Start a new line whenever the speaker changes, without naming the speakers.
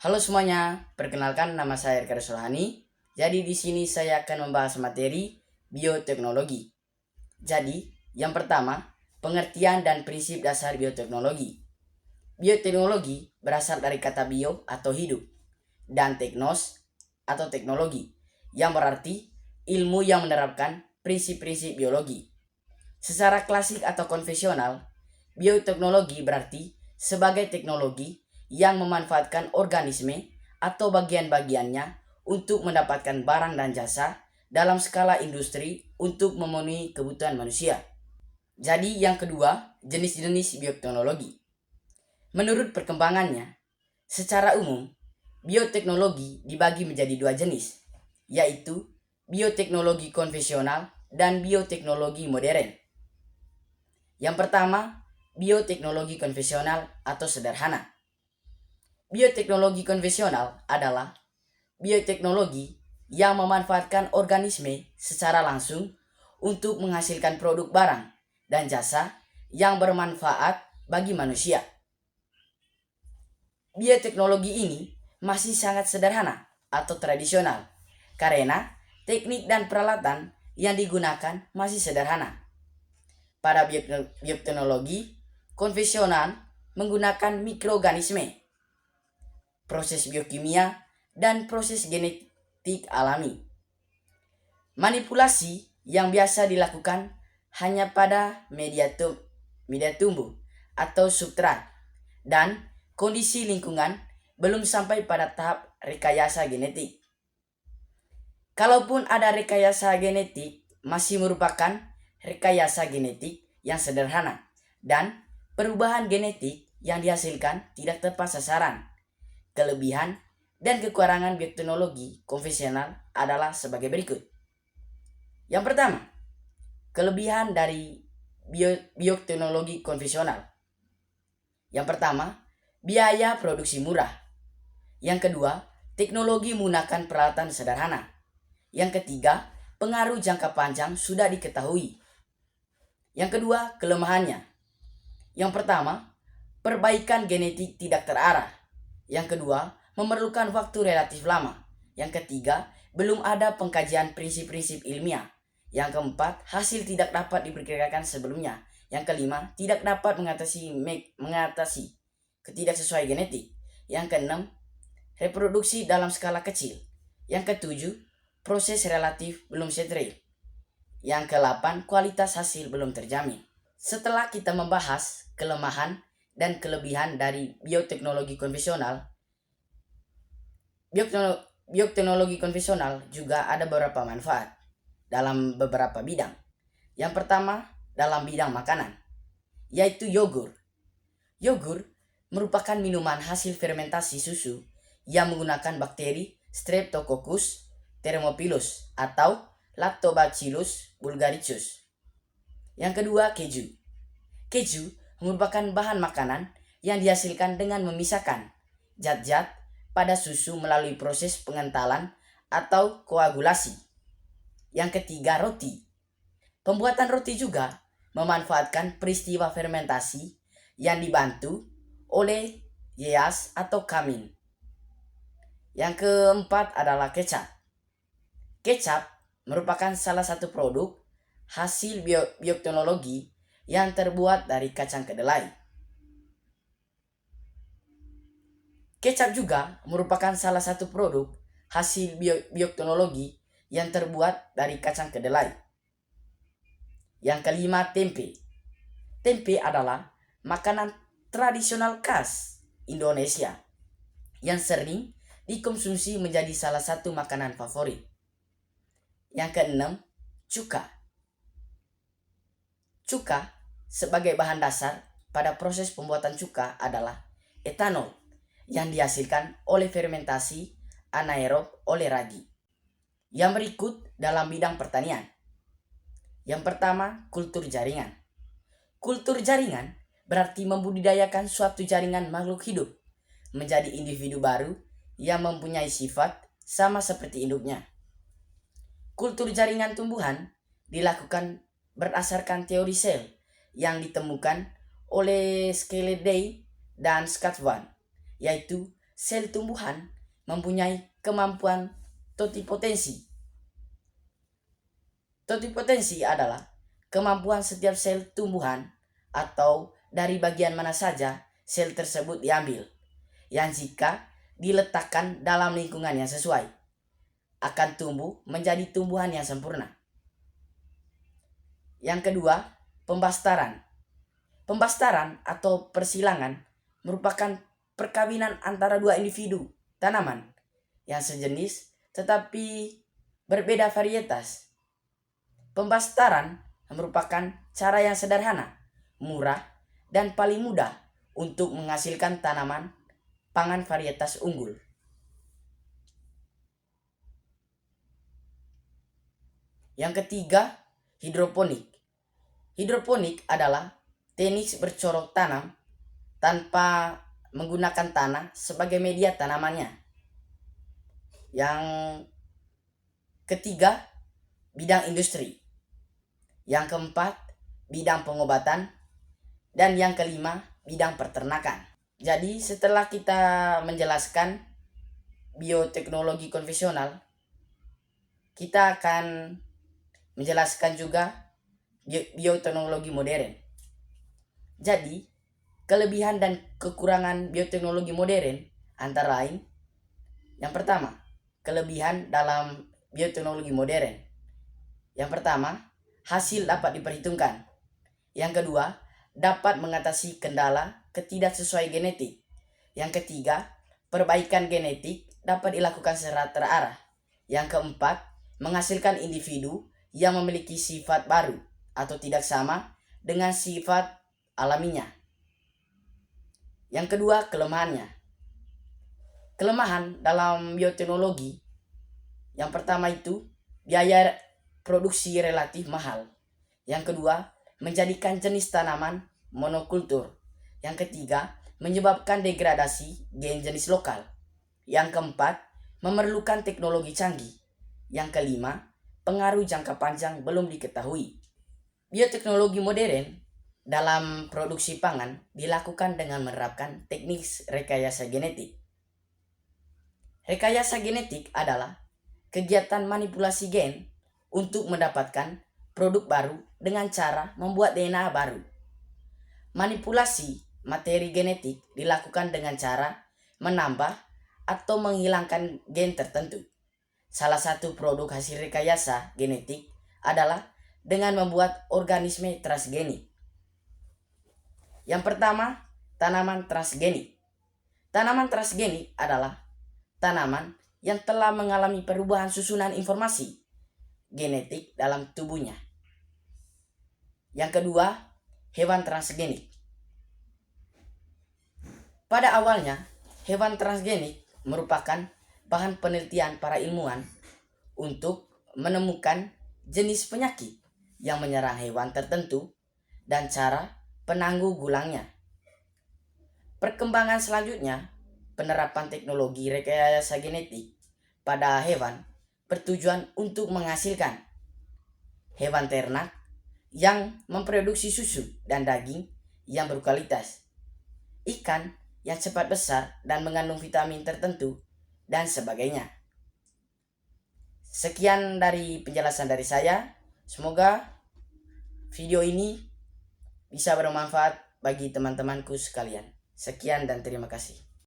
Halo semuanya, perkenalkan nama saya Erka Sulhani. Jadi di sini saya akan membahas materi bioteknologi. Jadi, yang pertama, pengertian dan prinsip dasar bioteknologi. Bioteknologi berasal dari kata bio atau hidup dan teknos atau teknologi yang berarti ilmu yang menerapkan prinsip-prinsip biologi. Secara klasik atau konvensional, bioteknologi berarti sebagai teknologi yang memanfaatkan organisme atau bagian-bagiannya untuk mendapatkan barang dan jasa dalam skala industri untuk memenuhi kebutuhan manusia. Jadi yang kedua, jenis-jenis bioteknologi. Menurut perkembangannya, secara umum, bioteknologi dibagi menjadi dua jenis, yaitu bioteknologi konvensional dan bioteknologi modern. Yang pertama, bioteknologi konvensional atau sederhana. Bioteknologi konvensional adalah bioteknologi yang memanfaatkan organisme secara langsung untuk menghasilkan produk barang dan jasa yang bermanfaat bagi manusia. Bioteknologi ini masih sangat sederhana atau tradisional karena teknik dan peralatan yang digunakan masih sederhana. Pada bioteknologi konvensional menggunakan mikroorganisme, proses biokimia, dan proses genetik alami. Manipulasi yang biasa dilakukan hanya pada media tumbuh atau substrat dan kondisi lingkungan belum sampai pada tahap rekayasa genetik. Kalaupun ada rekayasa genetik, masih merupakan rekayasa genetik yang sederhana dan perubahan genetik yang dihasilkan tidak tepat sasaran. Kelebihan dan kekurangan bioteknologi konvensional adalah sebagai berikut. Yang pertama, kelebihan dari bioteknologi konvensional. Yang pertama, biaya produksi murah. Yang kedua, teknologi menggunakan peralatan sederhana. Yang ketiga, pengaruh jangka panjang sudah diketahui. Yang kedua, kelemahannya. Yang pertama, perbaikan genetik tidak terarah. Yang kedua, memerlukan waktu relatif lama. Yang ketiga, belum ada pengkajian prinsip-prinsip ilmiah. Yang keempat, hasil tidak dapat diperkirakan sebelumnya. Yang kelima, tidak dapat mengatasi ketidaksesuaian genetik. Yang keenam, reproduksi dalam skala kecil. Yang ketujuh, proses relatif belum steril. Yang ke-8, kualitas hasil belum terjamin. Setelah kita membahas kelemahan dan kelebihan dari bioteknologi konvensional, bioteknologi konvensional juga ada beberapa manfaat dalam beberapa bidang. Yang pertama, dalam bidang makanan, yaitu yogur. Yogur merupakan minuman hasil fermentasi susu yang menggunakan bakteri Streptococcus thermophilus atau Lactobacillus bulgaricus. Yang kedua, keju. Keju merupakan bahan makanan yang dihasilkan dengan memisahkan zat-zat pada susu melalui proses pengentalan atau koagulasi. Yang ketiga, roti. Pembuatan roti juga memanfaatkan peristiwa fermentasi yang dibantu oleh yeast atau kamin. Yang keempat adalah kecap. Kecap merupakan salah satu produk hasil bioteknologi yang terbuat dari kacang kedelai. Kecap juga merupakan salah satu produk hasil bioteknologi yang terbuat dari kacang kedelai. Yang kelima, tempe. Tempe adalah makanan tradisional khas Indonesia yang sering dikonsumsi menjadi salah satu makanan favorit. Yang keenam, cuka. Cuka sebagai bahan dasar pada proses pembuatan cuka adalah etanol yang dihasilkan oleh fermentasi anaerob oleh ragi. Yang berikut dalam bidang pertanian. Yang pertama, kultur jaringan. Kultur jaringan berarti membudidayakan suatu jaringan makhluk hidup menjadi individu baru yang mempunyai sifat sama seperti induknya. Kultur jaringan tumbuhan dilakukan berdasarkan teori sel yang ditemukan oleh Scaleday dan Scatman, yaitu sel tumbuhan mempunyai kemampuan totipotensi. Totipotensi adalah kemampuan setiap sel tumbuhan atau dari bagian mana saja sel tersebut diambil, yang jika diletakkan dalam lingkungan yang sesuai, akan tumbuh menjadi tumbuhan yang sempurna. Yang kedua, pembastaran. Pembastaran atau persilangan merupakan perkawinan antara dua individu tanaman yang sejenis tetapi berbeda varietas. Pembastaran merupakan cara yang sederhana, murah, dan paling mudah untuk menghasilkan tanaman pangan varietas unggul. Yang ketiga, hidroponik. Hidroponik adalah teknik bercocok tanam tanpa menggunakan tanah sebagai media tanamannya. Yang ketiga, bidang industri. Yang keempat, bidang pengobatan. Dan yang kelima, bidang peternakan. Jadi setelah kita menjelaskan bioteknologi konvensional, kita akan menjelaskan juga bioteknologi modern. Jadi, kelebihan dan kekurangan bioteknologi modern antara lain, yang pertama, kelebihan dalam bioteknologi modern. Yang pertama, hasil dapat diperhitungkan. Yang kedua, dapat mengatasi kendala ketidaksesuaian genetik. Yang ketiga, perbaikan genetik dapat dilakukan secara terarah. Yang keempat, menghasilkan individu yang memiliki sifat baru atau tidak sama dengan sifat alaminya. Yang kedua, kelemahannya. Kelemahan dalam bioteknologi, yang pertama itu biaya produksi relatif mahal. Yang kedua, menjadikan jenis tanaman monokultur. Yang ketiga, menyebabkan degradasi gen jenis lokal. Yang keempat, memerlukan teknologi canggih. Yang kelima, pengaruh jangka panjang belum diketahui. Bioteknologi modern dalam produksi pangan dilakukan dengan menerapkan teknik rekayasa genetik. Rekayasa genetik adalah kegiatan manipulasi gen untuk mendapatkan produk baru dengan cara membuat DNA baru. Manipulasi materi genetik dilakukan dengan cara menambah atau menghilangkan gen tertentu. Salah satu produk hasil rekayasa genetik adalah dengan membuat organisme transgenik. Yang pertama, tanaman transgenik. Tanaman transgenik adalah tanaman yang telah mengalami perubahan susunan informasi genetik dalam tubuhnya. Yang kedua, hewan transgenik. Pada awalnya, hewan transgenik merupakan bahan penelitian para ilmuwan untuk menemukan jenis penyakit yang menyerang hewan tertentu dan cara penanggulangnya. Perkembangan selanjutnya, penerapan teknologi rekayasa genetik pada hewan bertujuan untuk menghasilkan hewan ternak yang memproduksi susu dan daging yang berkualitas, ikan yang cepat besar dan mengandung vitamin tertentu, dan sebagainya. Sekian dari penjelasan dari saya. Semoga video ini bisa bermanfaat bagi teman-temanku sekalian. Sekian dan terima kasih.